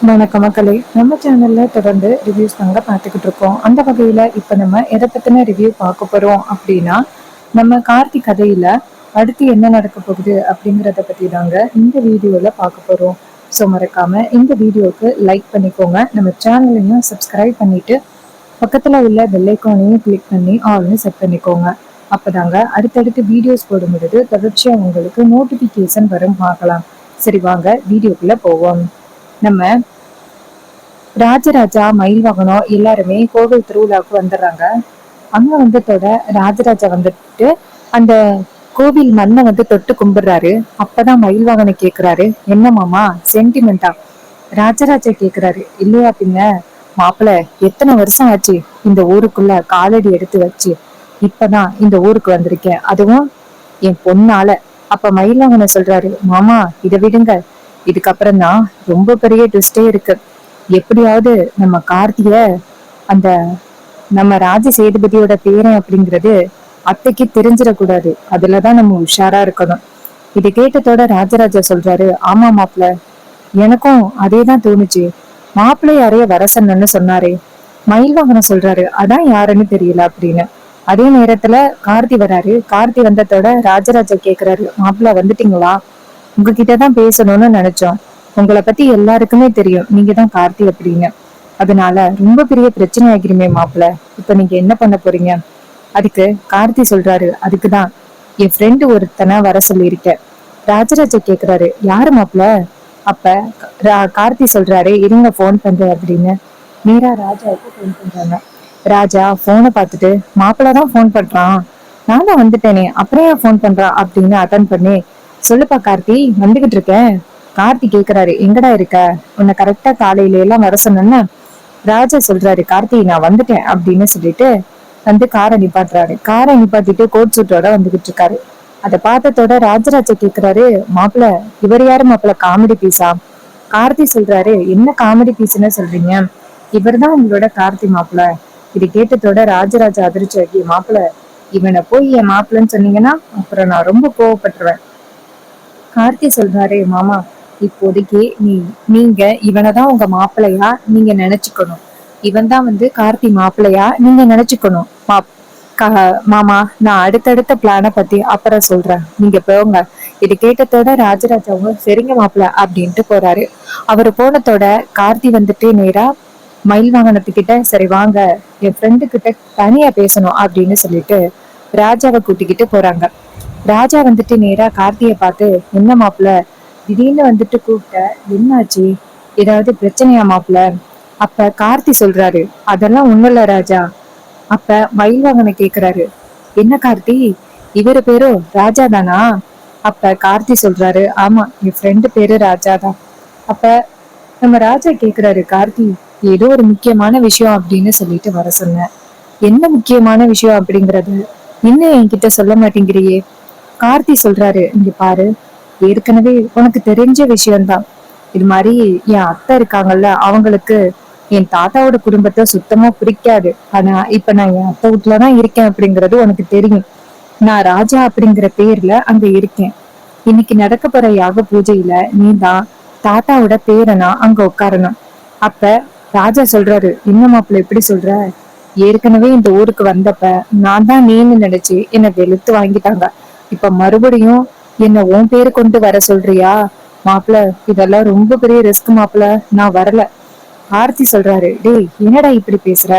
வணக்கம் மக்களே. நம்ம சேனல்ல தொடர்ந்து ரிவ்யூஸ் தாங்க பார்த்துக்கிட்டு இருக்கோம். அந்த வகையில இப்ப நம்ம எதை பத்தின ரிவ்யூ பார்க்க போறோம் அப்படின்னா, நம்ம கார்த்திக் கதையில அடுத்து என்ன நடக்க போகுது அப்படிங்கறத பத்தி தாங்க இந்த வீடியோல பார்க்க போறோம். ஸோ மறக்காம இந்த வீடியோக்கு லைக் பண்ணிக்கோங்க, நம்ம சேனலையும் சப்ஸ்கிரைப் பண்ணிட்டு பக்கத்துல உள்ள பெல் ஐகானையும் கிளிக் பண்ணி ஆல்னு செட் பண்ணிக்கோங்க. அப்பதாங்க அடுத்தடுத்து வீடியோஸ் போடும் பொழுது தொடர்ச்சியா உங்களுக்கு நோட்டிபிகேஷன் வரும். பார்க்கலாம். சரி, வாங்க வீடியோக்குள்ள போவோம். நம்ம ராஜராஜா, மயில் வாகனம் எல்லாருமே கோவில் திருவிழாவுக்கு வந்துடுறாங்க. அங்க வந்ததோட ராஜராஜா வந்துட்டு அந்த கோவில் மண்ணை தொட்டு கும்பிடுறாரு. அப்பதான் மயில் வாகனம் கேக்குறாரு, என்ன மாமா சென்டிமெண்டா? ராஜராஜா கேக்குறாரு, இல்லையா பின்ன மாப்பிள்ள, எத்தனை வருஷம் ஆச்சு இந்த ஊருக்குள்ள காலடி எடுத்து வச்சு. இப்பதான் இந்த ஊருக்கு வந்திருக்கேன், அதுவும் என் பொண்ணால. அப்ப மயில் வாகனம் சொல்றாரு, மாமா இதை விடுங்க, இதுக்கப்புறம் தான் ரொம்ப பெரிய ட்விஸ்டே இருக்கு. எப்படியாவது நம்ம கார்த்திய அந்த நம்ம ராஜ சேதுபதியோட பேரன் அப்படிங்கிறது அத்தைக்கு தெரிஞ்சிடக்கூடாது, அதுலதான் நம்ம உஷாரா இருக்கணும். இதை கேட்டதோட ராஜராஜா சொல்றாரு, ஆமா மாப்பிள்ள, எனக்கும் அதேதான் தோணுச்சு. மாப்பிள்ளை யாரைய வர சொன்னு சொன்னாரே. மயில் வாகனம் சொல்றாரு, அதான் யாருன்னு தெரியல அப்படின்னு. அதே நேரத்துல கார்த்தி வராரு. கார்த்தி வந்ததோட ராஜராஜா கேக்குறாரு, மாப்பிள்ள வந்துட்டீங்களா? உங்ககிட்டதான் பேசணும்னு நினைச்சோம். உங்களை பத்தி எல்லாருக்குமே தெரியும், நீங்க தான் கார்த்தி அப்படின்னு. அதனால ரொம்ப பெரிய பிரச்சனை ஆகிருமே மாப்பிள்ள, இப்ப நீங்க என்ன பண்ண போறீங்க? அதுக்கு கார்த்தி சொல்றாரு, அதுக்குதான் என் ஃப்ரெண்டு ஒருத்தனை வர சொல்லியிருக்கேன். ராஜராஜா கேக்குறாரு, யாரு மாப்பிள்ள? அப்ப கார்த்தி சொல்றாரு, இருங்க போன் பண்றேன் அப்படின்னு. மீரா ராஜாவுக்கு போன் பண்றாங்க. ராஜா போனை பார்த்துட்டு, மாப்பிள்ளதான் போன் பண்றான், நான் தான் வந்துட்டேனே, அப்புறம் ஏன் போன் பண்றான் அப்படின்னு அட்டன் பண்ணி, சொல்லுப்பா கார்த்தி, வந்துகிட்டு இருக்கேன். கார்த்தி கேக்குறாரு, எங்கடா இருக்க? உன்னை கரெக்டா காலையில எல்லாம் வர சொன்னேன்னு. ராஜா சொல்றாரு, கார்த்தி நான் வந்துட்டேன் அப்படின்னு சொல்லிட்டு காரை நிப்பாட்டுறாரு. காரை நிப்பாட்டிட்டு கோட் சூட்டோட வந்துகிட்டு இருக்காரு. அதை பார்த்ததோட ராஜராஜா கேக்குறாரு, மாப்பிள்ள இவர் யாரு மாப்பிள்ள, காமெடி பீஸா? கார்த்தி சொல்றாரு, என்ன காமெடி பீஸ்ன்னு சொல்றீங்க? இவர்தான் உங்களோட கார்த்தி மாப்பிள்ள. இது கேட்டதோட ராஜராஜா அதிர்ச்சி ஆகி, மாப்பிள்ள இவனை போய் என் மாப்பிள்ளன்னு சொன்னீங்கன்னா அப்புறம் நான் ரொம்ப கோவப்பட்டுருவேன். கார்த்தி சொல்றாரு, மாமா இப்போதைக்கு நீங்க இவனைதான் உங்க மாப்பிள்ளையா நீங்க நினைச்சுக்கணும். இவன் தான் கார்த்தி மாப்பிள்ளையா நீங்க நினைச்சுக்கணும். மாமா, நான் அடுத்தடுத்த பிளான பத்தி அப்புறம் சொல்றேன், நீங்க போங்க. இது கேட்டதோட ராஜராஜாவும் சரிங்க மாப்பிள்ள அப்படின்ட்டு போறாரு. அவரு போனதோட கார்த்தி நேரா மயில் வாகனத்துக்கிட்ட, சரி வாங்க என் ஃப்ரெண்டு கிட்ட தனியா பேசணும் அப்படின்னு சொல்லிட்டு ராஜாவை கூட்டிக்கிட்டு போறாங்க. ராஜா நேரா கார்த்திய பார்த்து, என்ன மாப்பிள்ள திடீர்னு கூப்பிட்ட, என்னாச்சு? ஏதாவது பிரச்சனையா மாப்பிள்ள? அப்ப கார்த்தி சொல்றாரு, அதெல்லாம் ஒண்ணும் இல்ல ராஜா. அப்ப மயில்வாகனை கேக்குறாரு, என்ன கார்த்தி, இவரு பேரு ராஜா தானா? அப்ப கார்த்தி சொல்றாரு, ஆமா என் ஃப்ரெண்டு பேரு ராஜா தான். அப்ப நம்ம ராஜா கேக்குறாரு, கார்த்தி ஏதோ ஒரு முக்கியமான விஷயம் அப்படின்னு சொல்லிட்டு வர சொன்னேன். என்ன முக்கியமான விஷயம் அப்படிங்கறது இன்னும் என்கிட்ட சொல்ல மாட்டேங்கிறியே? கார்த்தி சொல்றாரு, இங்க பாரு, ஏற்கனவே உனக்கு தெரிஞ்ச விஷயம்தான். இது மாதிரி என் அத்தை இருக்காங்கல்ல, அவங்களுக்கு என் தாத்தாவோட குடும்பத்தை சுத்தமா பிடிக்காது. ஆனா இப்ப நான் என் அத்தை வீட்டுலதான் இருக்கேன் அப்படிங்கறது உனக்கு தெரியும். நான் ராஜா அப்படிங்கிற பேர்ல அங்க இருக்கேன். இன்னைக்கு நடக்க போற யாக பூஜையில நீ தான் தாத்தாவோட பேரனா அங்க உட்காரணும். அப்ப ராஜா சொல்றாரு, என்ன மாப்பிள்ள எப்படி சொல்ற? ஏற்கனவே இந்த ஊருக்கு வந்தப்ப நான் தான் நீன்னு நினைச்சு என்னை வெளுத்து வாங்கிட்டாங்க. இப்ப மறுபடியும் என்ன உன் பேரு கொண்டு வர சொல்றியா? மாப்பிள்ள இதெல்லாம் ரொம்ப பெரிய ரிஸ்க் மாப்பிள்ள, நான் வரல. ஆர்த்தி சொல்றாரு, டேய் என்னடா இப்படி பேசுற?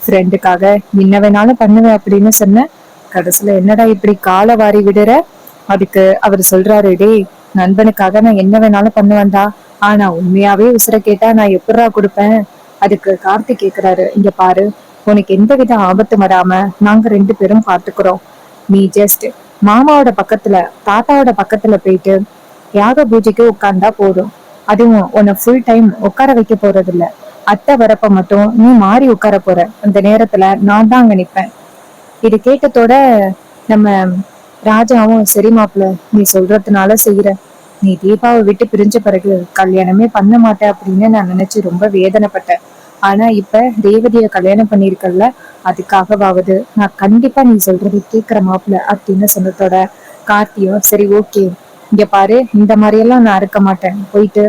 ஃப்ரெண்டுக்காக என்ன வேணாலும் பண்ணுவேன் அப்படின்னு சொன்ன, கடைசியில என்னடா இப்படி காலை வாரி விடுற? அதுக்கு அவர் சொல்றாரு, டேய் நண்பனுக்காக நான் என்ன வேணாலும் பண்ணுவேன்டா, ஆனா உண்மையாவே உசுர கேட்டா நான் எப்படா கொடுப்பேன்? அதுக்கு கார்த்திக் கேக்குறாரு, இங்க பாரு, உனக்கு எந்த வித ஆபத்து வராம நாங்க ரெண்டு பேரும் பாத்துக்கிறோம். நீ ஜஸ்ட் மாமாவோட பக்கத்துல தாத்தாவோட பக்கத்துல போயிட்டு யாக பூஜைக்கு உட்கார்ந்தா போதும். அதுவும் உன்னை ஃபுல் டைம் உட்கார வைக்க போறது இல்ல. அத்தை வரப்ப மட்டும் நீ மாறி உட்கார போற. அந்த நேரத்துல நான் தான் அங்க நிப்பேன். இது கேட்டதோட நம்ம ராஜாவும், சரி மாப்பிள்ள நீ சொல்றதுனால செய்யற. நீ தீபாவை விட்டு பிரிஞ்ச பிறகு கல்யாணமே பண்ண மாட்டேன் அப்படின்னு நான் நினைச்சு ரொம்ப வேதனைப்பட்டேன். ஆனா இப்ப ரேவதிய கல்யாணம் பண்ணிருக்கல, அதுக்காகவாவது நான் கண்டிப்பா நீ சொல்றது கேக்குற மாப்பிள்ள அப்படின்னு சொன்னதோட கார்த்தியும், சரி ஓகே, இங்க பாரு, இந்த மாதிரி எல்லாம் நான் இருக்க மாட்டேன், போயிட்டு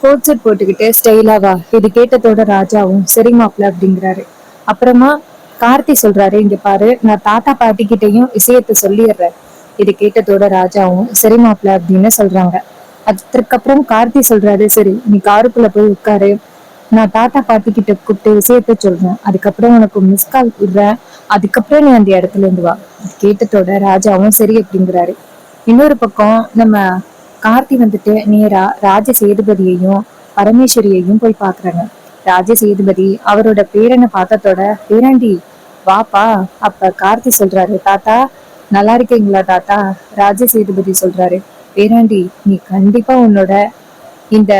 கோட் சூட் போட்டுக்கிட்டு ஸ்டைலாவா இது கேட்டதோட ராஜாவும் சரி மாப்ள அப்படிங்கிறாரு. அப்புறமா கார்த்தி சொல்றாரு, இங்க பாரு நான் தாத்தா பாட்டி கிட்டையும் விஷயத்த சொல்லிடுறேன். இது கேட்டதோட ராஜாவும் சரி மாப்ள அப்படின்னு சொல்றாங்க. அதுக்கப்புறம் கார்த்தி சொல்றாரு, சரி நீ காருக்குள்ள போய் உட்காரு, நான் தாத்தா பாட்டி கிட்ட கூப்பிட்டு விஷயத்த சொல்றேன், அதுக்கப்புறம் உனக்கு மிஸ் கால் விடுறேன், அதுக்கப்புறம் நீ அந்த இடத்துல இருந்து வா. இது கேட்டதோட ராஜாவும் சரி அப்படிங்கிறாரு. இன்னொரு பக்கம் நம்ம கார்த்தி வந்துட்டு நேரா ராஜ சேதுபதியையும் பரமேஸ்வரியையும் போய் பாக்குறாங்க. ராஜ சேதுபதி அவரோட பேரனை பார்த்ததோட, பேராண்டி வாப்பா. அப்ப கார்த்தி சொல்றாரு, தாத்தா நல்லா இருக்கீங்களா தாத்தா? ராஜ சேதுபதி சொல்றாரு, பேராண்டி நீ கண்டிப்பா உன்னோட இந்த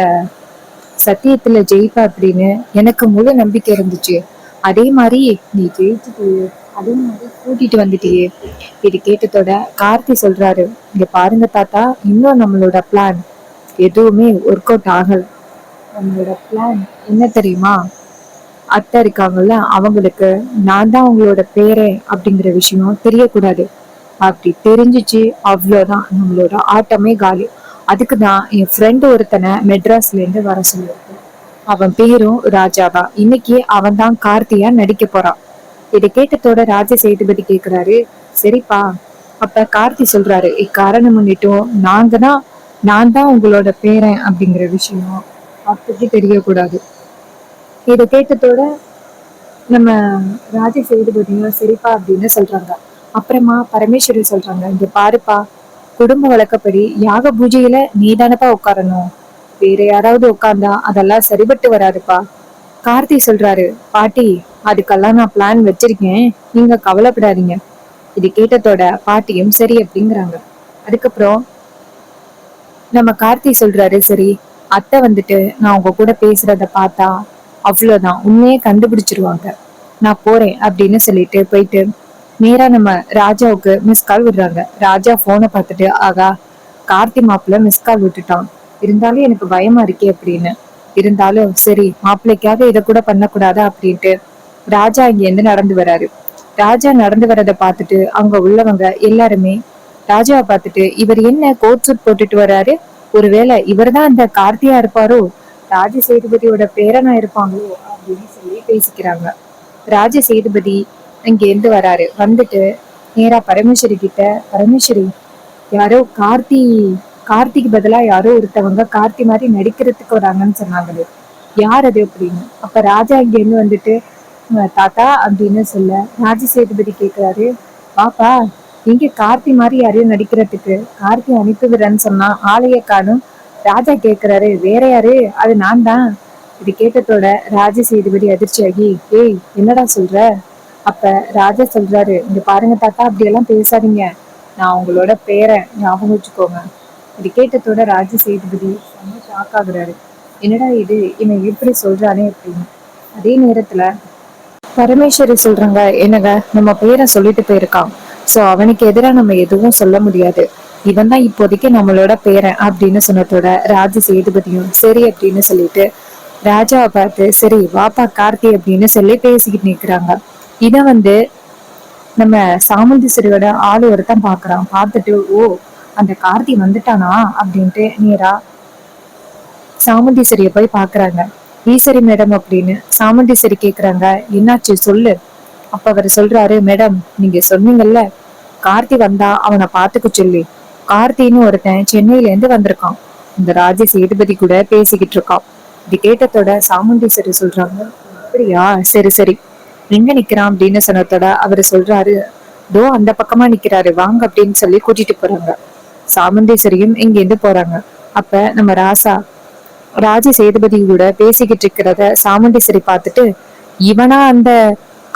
சத்தியத்துல ஜெயிப்ப அப்படின்னு எனக்கு முழு நம்பிக்கை இருந்துச்சு. அதே மாதிரி நீ ஜெயிச்சுட்டு அதே மாதிரி கூட்டிட்டு வந்துட்டியே. இது கேட்டதோட கார்த்தி சொல்றாரு, இங்க பாருங்க தாத்தா, இன்னும் நம்மளோட பிளான் எதுவுமே ஒர்க் அவுட் ஆகல. நம்மளோட பிளான் என்ன தெரியுமா? அத்தை இருக்காங்கல்ல, அவங்களுக்கு நான் தான் அவங்களோட பேரன் அப்படிங்கிற விஷயம் தெரியக்கூடாது. அப்படி தெரிஞ்சிச்சு அவ்வளவுதான், நம்மளோட ஆட்டமே காலி. அதுக்குதான் என் ஃப்ரெண்டு ஒருத்தனை மெட்ராஸ்ல இருந்து வர சொல்லியிருக்கேன். அவன் பேரும் ராஜா தான். இன்னைக்கு அவன் தான் கார்த்தியா நடிக்க போறான். இதை கேட்டதோட ராஜ சேதுபதி கேக்குறாரு, சரிப்பா. அப்ப கார்த்தி சொல்றாரு, இக்காரணம் முன்னிட்டும் நான் தான் உங்களோட பேரன் அப்படிங்கிற விஷயம் அப்படி தெரியக்கூடாது. இதை கேட்டதோட நம்ம ராஜ சேதுபதியும் சரிப்பா அப்படின்னு சொல்றாங்க. அப்புறமா பரமேஸ்வரி சொல்றாங்க, இங்க பாருப்பா, குடும்ப வழக்கப்படி யாக பூஜையில நீதானப்பா உட்காரணும், வேற யாராவது உட்கார்ந்தா அதெல்லாம் சரிபட்டு வராதுப்பா. கார்த்தி சொல்றாரு, பாட்டி அதுக்கெல்லாம் நான் பிளான் வச்சிருக்கேன், நீங்க கவலைப்படாதீங்க. இது கேட்டதோட பாட்டியும் சரி அப்படிங்கிறாங்க. அதுக்கப்புறம் நம்ம கார்த்தி சொல்றாரு, சரி அத்தை வந்துட்டு நான் உங்க கூட பேசுறத பார்த்தா அவ்வளவுதான், உண்மையே கண்டுபிடிச்சிருவாங்க, நான் போறேன் அப்படின்னு சொல்லிட்டு போயிட்டு நேரா நம்ம ராஜாவுக்கு மிஸ் கால் விடுறாங்க. ராஜா போனை பார்த்துட்டு, ஆகா கார்த்தி மாப்பிள்ள மிஸ் கால் விட்டுட்டான், இருந்தாலும் எனக்கு பயமா இருக்கே அப்படின்னு. இருந்தாலும் சரி மாப்பிள்ளைக்காக இதை கூட பண்ணக்கூடாதா அப்படின்ட்டு ராஜா இங்க இருந்து நடந்து வராரு. ராஜா நடந்து வர்றதை பார்த்துட்டு அங்க உள்ளவங்க எல்லாருமே ராஜாவை பார்த்துட்டு, இவர் என்ன கோட் சூட் போட்டுட்டு வர்றாரு, ஒருவேளை இவர்தான் அந்த கார்த்தியா இருப்பாரோ, ராஜ சேதுபதியோட பேரனா இருப்பாங்களோ அப்படின்னு சொல்லி பேசிக்கிறாங்க. ராஜ சேதுபதி இங்க இருந்து வராரு. வந்துட்டு நேரா பரமேஸ்வரி கிட்ட, பரமேஸ்வரி யாரோ கார்த்திக்கு பதிலா யாரோ ஒருத்தவங்க கார்த்தி மாதிரி நடிக்கிறதுக்கு வராங்கன்னு சொன்னாங்களே, யார் அது அப்படின்னு. அப்ப ராஜா இங்க இருந்து வந்துட்டு, தாத்தா அப்படின்னு சொல்ல ராஜ சேதுபதி கேக்குறாரு, பாப்பா இங்க கார்த்தி மாதிரி யாரையும் நடிக்கிறதுக்கு கார்த்தி அனுப்புகிறேன்னு சொன்னா ஆளைய காணும். ராஜா கேக்குறாரு, வேற யாரு? அது நான் தான். இது கேட்டதோட ராஜ சேதுபதி அதிர்ச்சியாகி, ஏய் என்னடா சொல்ற? அப்ப ராஜா சொல்றாரு, இங்க பாருங்க தாத்தா, அப்படி எல்லாம் பேசாதீங்க, நான் உங்களோட பேரன், ஞாபகம் வச்சுக்கோங்க. இது கேட்டதோட ராஜ சேதுபதி ரொம்ப ஷாக் ஆகுறாரு. என்னடா இது, இவன் எப்படி சொல்றானே அப்படின்னு. அதே நேரத்துல பரமேஸ்வரி சொல்றாங்க, என்னங்க நம்ம பேரன் சொல்லிட்டு போயிருக்கான், சோ அவனுக்கு எதிராக நம்ம எதுவும் சொல்ல முடியாது, இவன் தான் இப்போதைக்கு நம்மளோட பேரன் அப்படின்னு சொன்னதோட ராஜ சேதுபதியும் சரி அப்படின்னு சொல்லிட்டு ராஜாவை பார்த்து, சரி வாப்பா கார்த்தி அப்படின்னு சொல்லி பேசிக்கிட்டு நிக்கிறாங்க. இத வந்து நம்ம சாமுண்டீஸ்வரியோட ஆளு ஒருத்தன் பாக்குறான். பார்த்துட்டு, ஓ அந்த கார்த்தி வந்துட்டானா அப்படின்ட்டு நேரா சாமுண்டீஸ்வரிய போய் பாக்குறாங்க. ஈஸ்வரி மேடம் அப்படின்னு சாமுண்டீஸ்வரி கேக்குறாங்க, என்னாச்சு சொல்லு. அப்ப அவர் சொல்றாரு, மேடம் நீங்க சொன்னீங்கல்ல கார்த்தி வந்தா அவனை பாத்துக்க சொல்லி, கார்த்தின்னு ஒருத்தன் சென்னையில இருந்து வந்திருக்கான், இந்த ராஜ சேதுபதி கூட பேசிக்கிட்டு இருக்கான். இது கேட்டதோட சாமுண்டீஸ்வரி சொல்றாங்க, அப்படியா, சரி சரி எங்க நிக்கிறான் அப்படின்னு சொன்னதோட அவரு சொல்றாரு, தோ அந்த பக்கமா நிக்கிறாரு, வாங்க அப்படின்னு சொல்லி கூட்டிட்டு போறாங்க. சாமுண்டீஸ்வரியும் இங்க இருந்து போறாங்க. அப்ப நம்ம ராஜ சேதுபதி கூட பேசிக்கிட்டு இருக்கிறத சாமுண்டீஸ்வரி பார்த்துட்டு, இவனா அந்த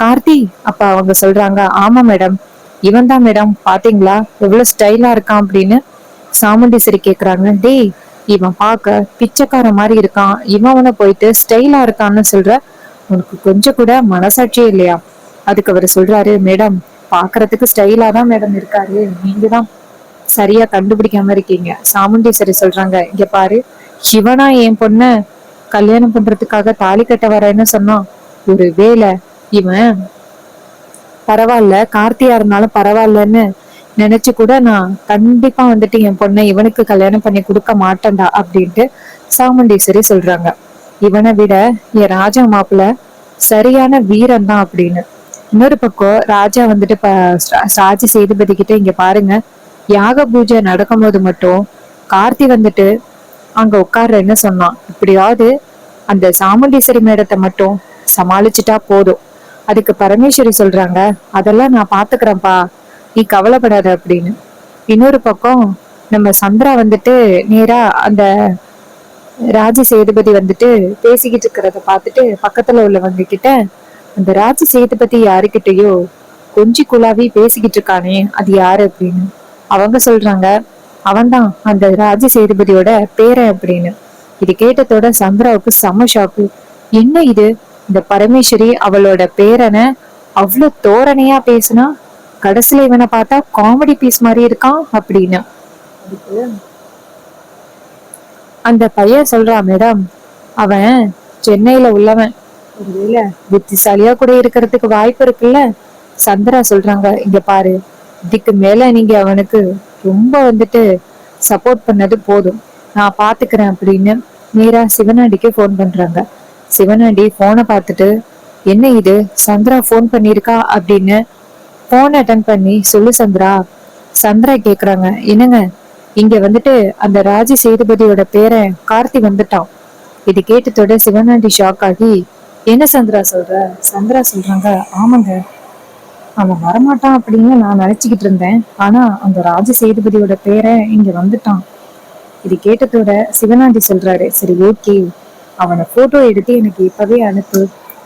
கார்த்தி? அப்ப அவங்க சொல்றாங்க, ஆமா மேடம் இவன் தான் மேடம், பாத்தீங்களா எவ்வளவு ஸ்டைலா இருக்கான் அப்படின்னு சாமுண்டீஸ்வரி கேக்குறாங்க. டேய் இவன் பார்க்க பிச்சைக்கார மாதிரி இருக்கான், இவனை போயிட்டு ஸ்டைலா இருக்கான்னு சொல்ற, உனக்கு கொஞ்சம் கூட மனசாட்சியே இல்லையா? அதுக்கு அவர் சொல்றாரு, மேடம் பாக்குறதுக்கு ஸ்டைலா தான் மேடம் இருக்காரு, நீங்க தான் சரியா கண்டுபிடிக்காம இருக்கீங்க. சாமுண்டீஸ்வரி சொல்றாங்க, இங்க பாரு, சிவனா என் பொண்ண கல்யாணம் பண்றதுக்காக தாலி கட்ட வரேன்னு சொன்னான், ஒரு வேலை இவன் பரவாயில்ல கார்த்தியா இருந்தாலும் பரவாயில்லன்னு நினைச்சு கூட நான் கண்டிப்பா வந்துட்டு என் பொண்ணை இவனுக்கு கல்யாணம் பண்ணி கொடுக்க மாட்டேன்டா அப்படின்ட்டு சாமுண்டீஸ்வரி சொல்றாங்க, இவனை விட என் ராஜா மாப்பிள்ள சரியான வீரன் தான் அப்படின்னு. இன்னொரு பக்கம் ராஜா வந்துட்டு ராஜ சேதுபதி கிட்ட, இங்க பாருங்க, யாக பூஜை நடக்கும்போது மட்டும் கார்த்தி வந்துட்டு அங்க உட்கார்றேன்னு சொன்னான். இப்படியாவது அந்த சாமுண்டீஸ்வரி மேடத்தை மட்டும் சமாளிச்சுட்டா போதும். அதுக்கு பரமேஸ்வரி சொல்றாங்க, அதெல்லாம் நான் பாத்துக்கிறேன்ப்பா, நீ கவலைப்படாத அப்படின்னு. இன்னொரு பக்கம் நம்ம சந்திரா வந்துட்டு நேரா அந்த ராஜ சேதுபதி வந்துட்டு பேசிக்கிட்டு இருக்கிறத பார்த்துட்டு பக்கத்துல உள்ளவங்க கிட்ட, அந்த ராஜ சேதுபதி யாருக்கிட்டயோ கொஞ்சி குழாவி பேசிக்கிட்டு இருக்கானே, அது யாரு அப்படின்னு. அவங்க சொல்றாங்க, அவன்தான் அந்த ராஜ சேதுபதியோட பேரன் அப்படின்னு. இது கேட்டதோட சந்திராவுக்கு செம ஷாக்கு. என்ன இது, இந்த பரமேஸ்வரி அவளோட பேரனை அவ்வளவு தோரணையா பேசுனா, கடைசியில இவனை பார்த்தா காமெடி பீஸ் மாதிரி இருக்கான் அப்படின்னு. அந்த பையன் சொல்றான், மேடம் அவன் சென்னையில உள்ளவன், ஒருவேளை புத்திசாலியா கூட இருக்கிறதுக்கு வாய்ப்பு இருக்குல்ல. சந்திரா சொல்றாங்க, இங்க பாரு, இதுக்கு மேல நீங்க அவனுக்கு ரொம்ப வந்துட்டு சப்போர்ட் பண்ணது போதும், நான் பாத்துக்கிறேன் அப்படின்னு நேரா சிவனாண்டிக்கு போன் பண்றாங்க. சிவனாண்டி போனை பார்த்துட்டு, என்ன இது சந்திரா போன் பண்ணிருக்கா அப்படின்னு போன் அட்டன் பண்ணி, சொல்லு சந்திரா. சந்திரா கேக்குறாங்க, என்னங்க இங்க வந்துட்டு அந்த ராஜி சேதுபதியோட பேரன் கார்த்தி வந்துட்டான். இது கேட்டதோட சிவனாண்டி ஷாக் ஆகி, என்ன சந்திரா சொல்ற? சந்திரா சொல்றாங்க, ஆமாங்க, அவன் வரமாட்டான் அப்படின்னு நான் நினைச்சுக்கிட்டு இருந்தேன், ஆனா அந்த ராஜ சேதுபதியோட பேரன் இங்க வந்துட்டான். இது கேட்டதோட சிவனாண்டி சொல்றாரு, சரி ஓகே, அவனை போட்டோ எடுத்து எனக்கு இப்பவே அனுப்பு,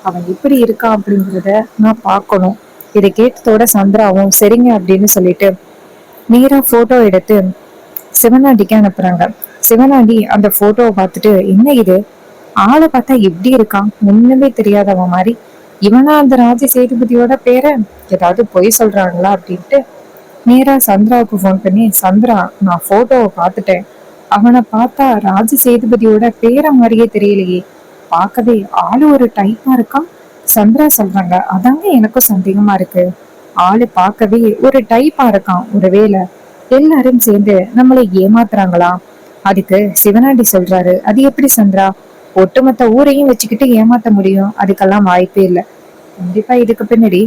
அவன் எப்படி இருக்கான் அப்படிங்கிறத நான் பார்க்கணும். இதை கேட்டதோட சந்திராவும் சரிங்க அப்படின்னு சொல்லிட்டு நேரா போட்டோ எடுத்து சிவனாண்டிக்கு அனுப்புறாங்க. சிவனாண்டி அந்த போட்டோவை பார்த்துட்டு, என்ன இது, ஆளை பார்த்தா எப்படி இருக்கான், ஒண்ணுமே தெரியாதவன் மாதிரி, இவனா அந்த ராஜ சேதுபதியோட பேரை, ஏதாவது பொய் சொல்றாங்களா அப்படின்ட்டு நேரா சந்திராவுக்கு போன் பண்ணி, சந்திரா நான் போட்டோவை பார்த்துட்டேன், அவனை பார்த்தா ராஜ சேதுபதியோட பேரை மாதிரியே தெரியலையே, பார்க்கவே ஆளு ஒரு டைப்பா இருக்கான். சந்திரா சொல்றாங்க, அதாங்க எனக்கும் சந்தேகமா இருக்கு, ஆளு பார்க்கவே ஒரு டைப்பா இருக்கான், ஒருவேளை எல்லாரும் சேர்ந்து நம்மளை ஏமாத்துறாங்களா? அதுக்கு சிவனாண்டி சொல்றாரு, அது எப்படி சந்திரா, ஒட்டுமொத்த ஊரையும் வச்சுக்கிட்டு ஏமாத்த முடியும், அதுக்கெல்லாம் வாய்ப்பே இல்லை. கண்டிப்பா இதுக்கு பின்னாடி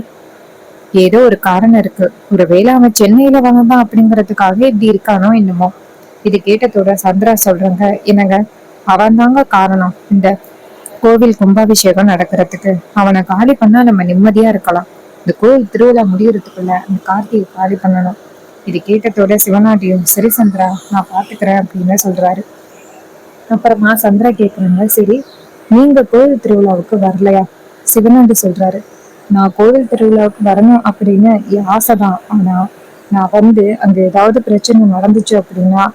ஏதோ ஒரு காரணம் இருக்கு, ஒருவேளை அவன் சென்னையில வந்தான் அப்படிங்கறதுக்காக இப்படி இருக்கானோ என்னமோ. இது கேட்டதோட சந்திரா சொல்றாங்க, என்னங்க அவன் தாங்க காரணம் இந்த கோவில் கும்பாபிஷேகம் நடக்கிறதுக்கு, அவனை காலி பண்ணா நம்ம நிம்மதியா இருக்கலாம், இந்த கோவில் திருவிழா முடியறதுக்குள்ள அந்த கார்த்தியை காலி பண்ணணும். இது கேட்டதோட சிவனாண்டியும், சரி சந்திரா நான் பாத்துக்கிறேன் அப்படின்னு சொல்றாரு. அப்புறமா சந்திரா கேக்குறாங்க, சரி நீங்க கோவில் திருவிழாவுக்கு வரலையா? சிவனாண்டி சொல்றாரு, நான் கோவில் திருவிழாவுக்கு வரணும் அப்படின்னு என் ஆசைதான், ஆனா நான் வந்து அங்க ஏதாவது பிரச்சனை நடந்துச்சு அப்படின்னா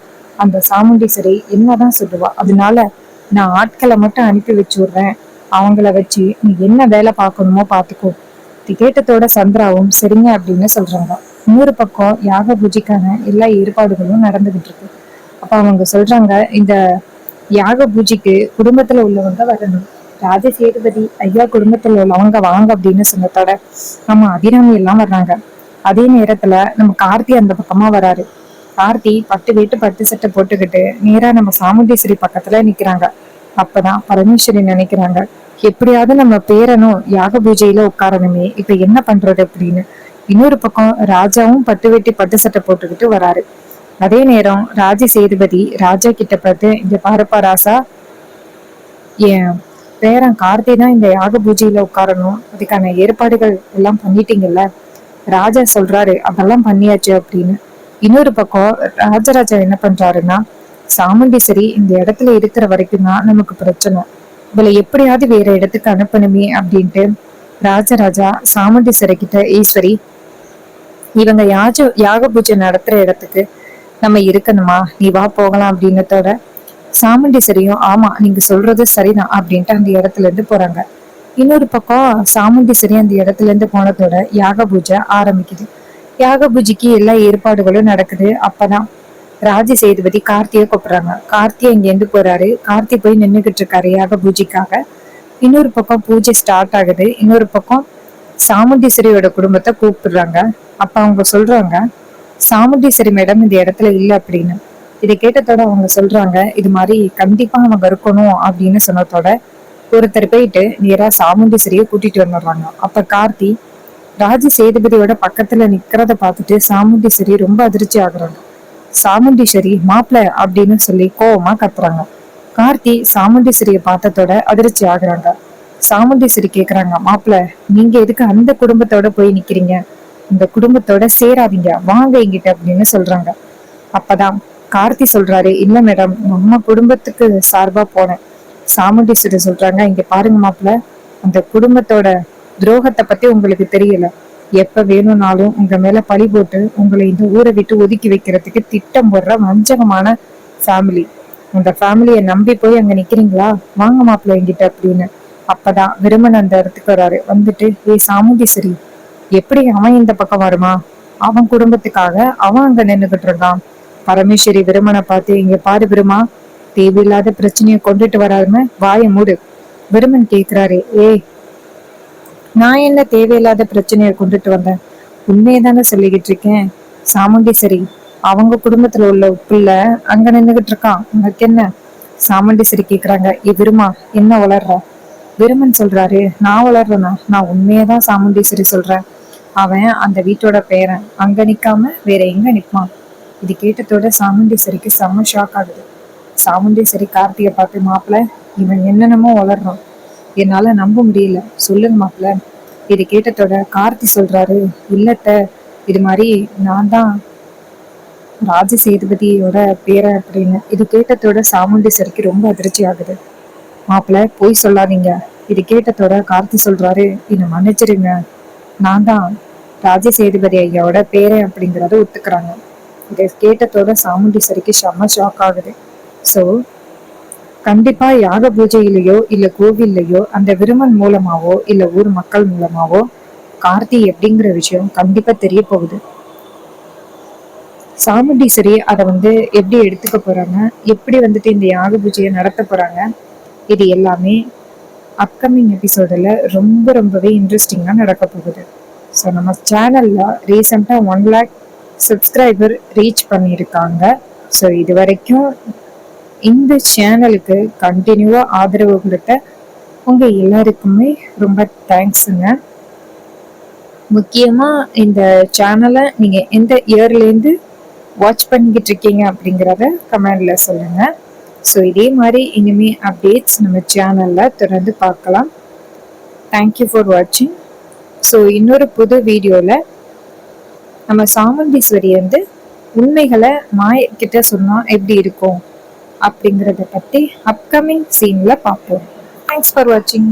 அந்த சாமுண்டீஸ்வரி என்னதான் சொல்லுவா, அதனால நான் ஆட்களை மட்டும் அனுப்பி வச்சு விடுறேன், அவங்கள வச்சு நீ என்ன வேலை பார்க்கணுமோ பாத்துக்கோ. கேட்டத்தோட சந்திராவும் சரிங்க அப்படின்னு சொல்றாங்க. இன்னொரு பக்கம் யாக பூஜைக்கான எல்லா ஏற்பாடுகளும் நடந்துகிட்டு இருக்கு. அப்ப அவங்க சொல்றாங்க, இந்த யாக பூஜைக்கு குடும்பத்துல உள்ளவங்க வரணும், ராஜ சேதுபதி ஐயா குடும்பத்துல உள்ளவங்க வாங்க அப்படின்னு சொன்னதோட நம்ம அபிராமி எல்லாம் வர்றாங்க. அதே நேரத்துல நம்ம கார்த்தி அந்த பக்கமா வராரு. கார்த்தி பட்டு வேட்டு பட்டு சட்டை போட்டுக்கிட்டு நேரா நம்ம சாமுண்டீஸ்வரி பக்கத்துல நிக்கிறாங்க. அப்பதான் பரமேஸ்வரி நினைக்கிறாங்க, எப்படியாவது நம்ம பேரனும் யாக பூஜையில உட்காரணுமே, இப்ப என்ன பண்றது அப்படின்னு. இன்னொரு பக்கம் ராஜாவும் பட்டு வெட்டி பட்டு சட்டை போட்டுக்கிட்டு வராரு. அதே நேரம் ராஜ சேதுபதி ராஜா கிட்ட பார்த்து, இங்க பாருப்பா ராசா, என் பேரன் கார்த்தி தான் இந்த யாக பூஜையில உட்காரணும், அதுக்கான ஏற்பாடுகள் எல்லாம் பண்ணிட்டீங்கல்ல? ராஜா சொல்றாரு, அதெல்லாம் பண்ணியாச்சு அப்படின்னு. இன்னொரு பக்கம் ராஜராஜா என்ன பண்றாருன்னா, சாமுண்டீஸ்வரி இந்த இடத்துல இருக்கிற வரைக்கும் தான் நமக்கு பிரச்சனை, இவளை எப்படியாவது வேற இடத்துக்கு அனுப்பணுமே அப்படின்ட்டு ராஜராஜா சாமுண்டீஸ்வரி கிட்ட, ஈஸ்வரி இவங்க யாக பூஜை நடத்துற இடத்துக்கு நம்ம இருக்கணுமா, நீ வா போகலாம் அப்படின்னதோட சாமுண்டீஸ்வரியும், ஆமா நீங்க சொல்றது சரிதான் அப்படின்ட்டு அந்த இடத்துல இருந்து போறாங்க. இன்னொரு பக்கம் சாமுண்டீஸ்வரி அந்த இடத்துல இருந்து போனதோட யாக பூஜை ஆரம்பிக்குது. யாக பூஜைக்கு எல்லா ஏற்பாடுகளும் நடக்குது. அப்பதான் ராஜ சேதுபதி கார்த்தியை கூப்பிடுறாங்க. கார்த்தியை இங்க இருந்து போறாரு. கார்த்தி போய் நின்றுகிட்டு இருக்காரு யாக பூஜைக்காக. இன்னொரு பக்கம் பூஜை ஸ்டார்ட் ஆகுது. இன்னொரு பக்கம் சாமுண்டீஸ்வரியோட குடும்பத்தை கூப்பிடுறாங்க. அப்ப அவங்க சொல்றாங்க, சாமுண்டீஸ்வரி மேடம் இந்த இடத்துல இல்ல அப்படின்னு. இதை கேட்டதோட அவங்க சொல்றாங்க, இது மாதிரி கண்டிப்பா அவங்க இருக்கணும் அப்படின்னு சொன்னதோட ஒருத்தர் போயிட்டு நேரா சாமுண்டீஸ்வரியை கூட்டிட்டு வந்துடுறாங்க. அப்ப கார்த்தி ராஜ சேதுபதியோட பக்கத்துல நிக்கிறத பார்த்துட்டு சாமுண்டீஸ்வரி ரொம்ப அதிர்ச்சி ஆகுறாங்க. சாமுண்டீஸ்வரி மாப்பிள அப்படின்னு சொல்லி கோவமா கத்துறாங்க. கார்த்தி சாமுண்டீஸ்வரிய பார்த்ததோட அதிர்ச்சி ஆகுறாங்க. சாமுண்டீஸ்வரி கேக்குறாங்க, மாப்பிள நீங்க எதுக்கு அந்த குடும்பத்தோட போய் நிக்கிறீங்க? இந்த குடும்பத்தோட சேராதீங்க, வாங்க எங்கிட்ட அப்படின்னு சொல்றாங்க. அப்பதான் கார்த்தி சொல்றாரு, இல்ல மேடம், நம்ம குடும்பத்துக்கு சார்பா போனேன். சாமுண்டீஸ்வரி சொல்றாங்க, இங்க பாருங்க மாப்பிள, அந்த குடும்பத்தோட துரோகத்தை பத்தி உங்களுக்கு தெரியல. எப்ப வேணும்னாலும் உங்க மேல பழி போட்டு உங்களை இந்த ஊரை விட்டு ஒதுக்கி வைக்கிறதுக்கு திட்டம் போடுற வஞ்சகமான ஃபேமிலி. உங்க ஃபேமிலிய நம்பி போய் அங்க நிக்கிறீங்களா? வாங்க மாப்பிள்ள என்கிட்ட அப்படின்னு. அப்பதான் விருமன் அந்த இடத்துக்கு வராரு. வந்துட்டு, சாமுண்டீஸ்வரி, எப்படி அவன் இந்த பக்கம் வருமா? அவன் குடும்பத்துக்காக அவன் அங்க நின்னுகிட்டு இருக்கான். பரமேஸ்வரி விருமனை பார்த்து, இங்க பாரு விருமா, தேவையில்லாத பிரச்சனைய கொண்டுட்டு வராம வாய மூடு. விருமன் கேக்குறாரு, நான் என்ன தேவையில்லாத பிரச்சனைய கொண்டுட்டு வந்தேன்? உண்மையதானே சொல்லிக்கிட்டு இருக்கேன். சாமுண்டீஸ்வரி, அவங்க குடும்பத்துல உள்ள பிள்ளை அங்க நின்னுகிட்டு இருக்கான், உனக்கு என்ன? சாமுண்டீஸ்வரி கேக்குறாங்க, விருமா என்ன வளர்ற? விருமன் சொல்றாரு, நான் வளர்றேனா? நான் உண்மையதான் சாமுண்டீஸ்வரி சொல்றேன். அவன் அந்த வீட்டோட பேரன், அங்க நிக்காம வேற எங்க நிப்பான்? இது கேட்டதோட சாமுண்டீஸ்வரிக்கு செம்ம ஷாக் ஆகுது. சாமுண்டீஸ்வரி கார்த்திகை பார்த்து, மாப்பிள்ள இவன் என்னென்னமோ வளர்றான், என்னால நம்ப முடியல, சொல்லுங்க மாப்பிள்ள. இது கேட்டதோட கார்த்தி சொல்றாரு, இல்லத்த, இது மாதிரி நான் தான் ராஜ சேதுபதியோட பேரன் அப்படின்னு. இது கேட்டதோட சாமுண்டீஸ்வரிக்கு ரொம்ப அதிர்ச்சி ஆகுது. மாப்பிள்ள போய் சொல்லாதீங்க. இது கேட்டதோட கார்த்தி சொல்றாரு, என்னை மன்னிச்சிருங்க, நான் தான் ராஜ சேதுபதி ஐயாவோட பேரன் அப்படிங்கறத ஒத்துக்கிறாங்க. இதை கேட்டதோட சாமுண்டீஸ்வரிக்கு செம்ம ஷாக் ஆகுது. சோ கண்டிப்பா யாக பூஜையிலயோ இல்ல கோவில்லையோ அந்த விருமன் மூலமாவோ இல்ல ஊர் மக்கள் மூலமாவோ கார்த்தி எப்படிங்கிற விஷயம் கண்டிப்பா தெரிய போகுது. சாமுண்டீஸ்வரி அதை எப்படி எடுத்துக்க போறாங்க, எப்படி இந்த யாக பூஜையை நடத்த போறாங்க, இது எல்லாமே அப்கமிங் எபிசோடில் ரொம்ப ரொம்பவே இன்ட்ரெஸ்டிங்கா நடக்க போகுது. ஸோ நம்ம சேனல்ல ரீசெண்டா 1 lakh சப்ஸ்கிரைபர் ரீச் பண்ணியிருக்காங்க. ஸோ இது வரைக்கும் இந்த சேனலுக்கு கண்டினியூவா ஆதரவு கொடுத்த உங்க எல்லாருக்குமே ரொம்ப தேங்க்ஸுங்க. முக்கியமா இந்த சேனலை நீங்க எந்த இயர்ல இருந்து வாட்ச் பண்ணிக்கிட்டு இருக்கீங்க அப்படிங்கிறத கமெண்ட்ல சொல்லுங்க. ஸோ இதே மாதிரி இனிமே அப்டேட்ஸ் நம்ம சேனல்ல தொடர்ந்து பார்க்கலாம். தேங்க்யூ ஃபார் வாட்சிங். ஸோ இன்னொரு புது வீடியோல நம்ம சாமுண்டீஸ்வரி உண்மைகளை மாய கிட்ட சொன்னா எப்படி இருக்கும் அப்படிங்கிறத பத்தி அப்கமிங் சீன்ல பார்ப்போம். தேங்க்ஸ் ஃபார் வாட்சிங்.